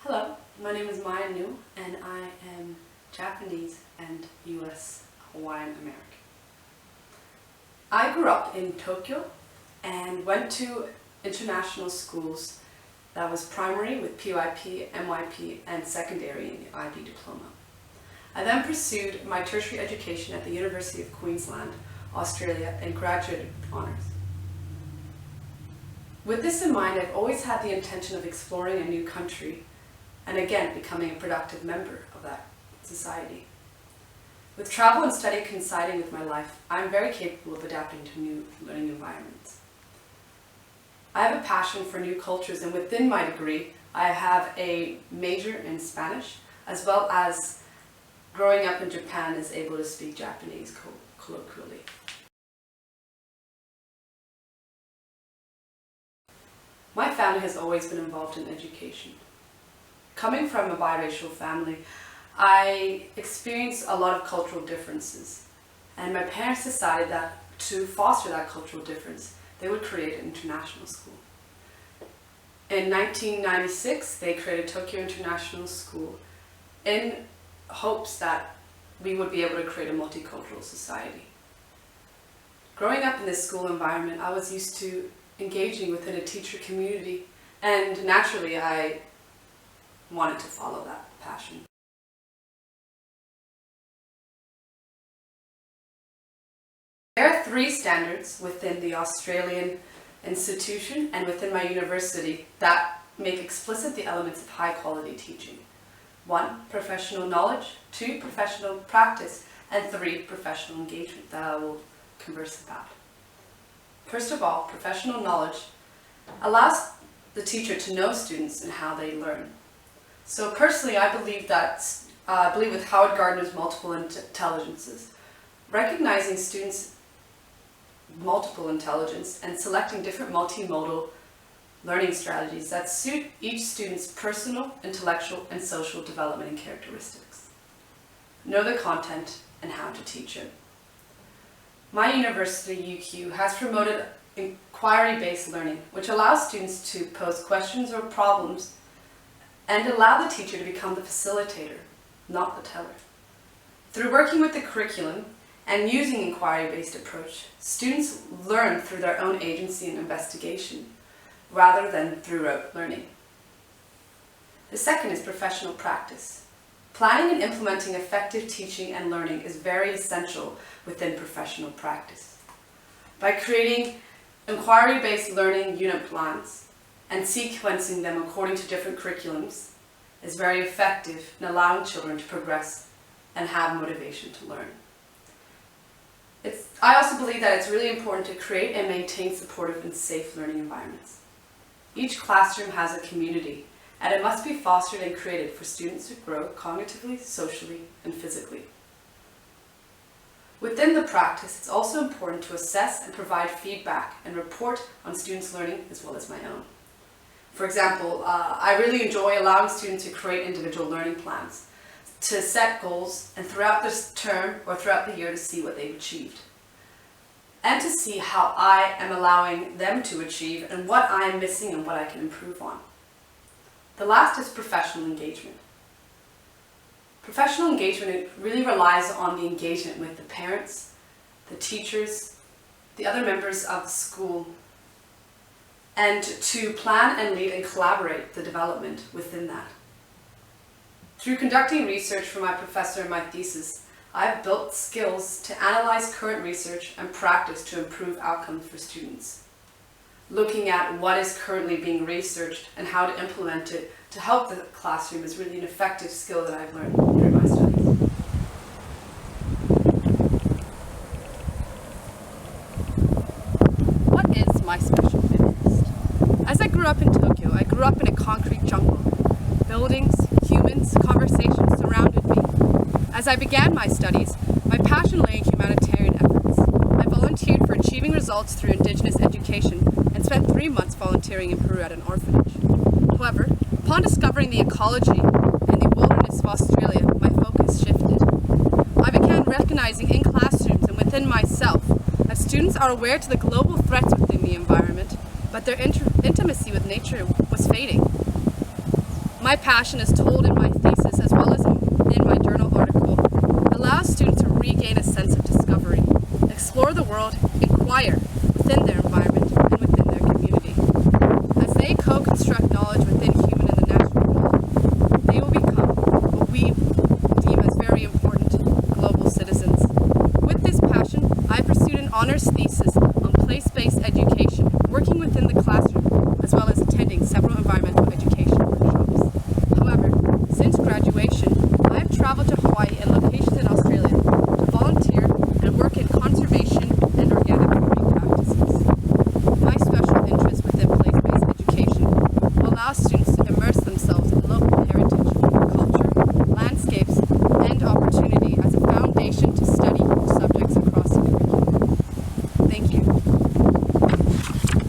Hello, my name is Newell and I am Japanese and US Hawaiian American. I grew up in Tokyo and went to international schools that was primary with PYP, MYP, and secondary in the IB diploma. I then pursued my tertiary education at the University of Queensland, Australia, and graduated with honours. With this in mind, I've always had the intention of exploring a new country and again becoming a productive member of that society. With travel and study coinciding with my life, I'm very capable of adapting to new learning environments. I have a passion for new cultures, and within my degree, I have a major in Spanish, as well as growing up in Japan is able to speak Japanese colloquially. My family has always been involved in education. Coming from a biracial family, I experienced a lot of cultural differences, and my parents decided that to foster that cultural difference, they would create an international school. In 1996, they created Tokyo International School in hopes that we would be able to create a multicultural society. Growing up in this school environment, I was used to engaging within a teacher community, and naturally I wanted to follow that passion. There are 3 standards within the Australian institution and within my university that make explicit the elements of high quality teaching. 1, professional knowledge, 2, professional practice, and 3, professional engagement that I will converse about. First of all, professional knowledge allows the teacher to know students and how they learn. So personally, I believe with Howard Gardner's multiple intelligences, recognizing students' multiple intelligence and selecting different multimodal learning strategies that suit each student's personal, intellectual, and social development and characteristics. Know the content and how to teach it. My university, UQ, has promoted inquiry-based learning, which allows students to pose questions or problems and allow the teacher to become the facilitator, not the teller. Through working with the curriculum and using inquiry-based approach, students learn through their own agency and investigation, rather than through rote learning. The second is professional practice. Planning and implementing effective teaching and learning is very essential within professional practice. By creating inquiry-based learning unit plans and sequencing them according to different curriculums is very effective in allowing children to progress and have motivation to learn. I also believe that it's really important to create and maintain supportive and safe learning environments. Each classroom has a community, and it must be fostered and created for students to grow cognitively, socially, and physically. Within the practice, it's also important to assess and provide feedback and report on students' learning as well as my own. For example, I really enjoy allowing students to create individual learning plans, to set goals, and throughout this term or throughout the year to see what they've achieved, and to see how I am allowing them to achieve and what I am missing and what I can improve on. The last is professional engagement. Professional engagement really relies on the engagement with the parents, the teachers, the other members of the school, and to plan and lead and collaborate the development within that. Through conducting research for my professor in my thesis, I've built skills to analyze current research and practice to improve outcomes for students. Looking at what is currently being researched and how to implement it to help the classroom is really an effective skill that I've learned through my studies. What is my special interest? As I grew up in Tokyo, I grew up in a concrete jungle. Buildings, humans, conversations surrounded me. As I began my studies, my passion lay in humanitarian efforts. I volunteered for achieving results through Indigenous education and spent 3 months volunteering in Peru at an orphanage. However, upon discovering the ecology and the wilderness of Australia, my focus shifted. I began recognizing in classrooms and within myself that students are aware to the global threats within the environment, but their intimacy with nature was fading. My passion is told in my thesis as well as in my journal article, allows students to regain a sense of discovery, explore the world, inquire within their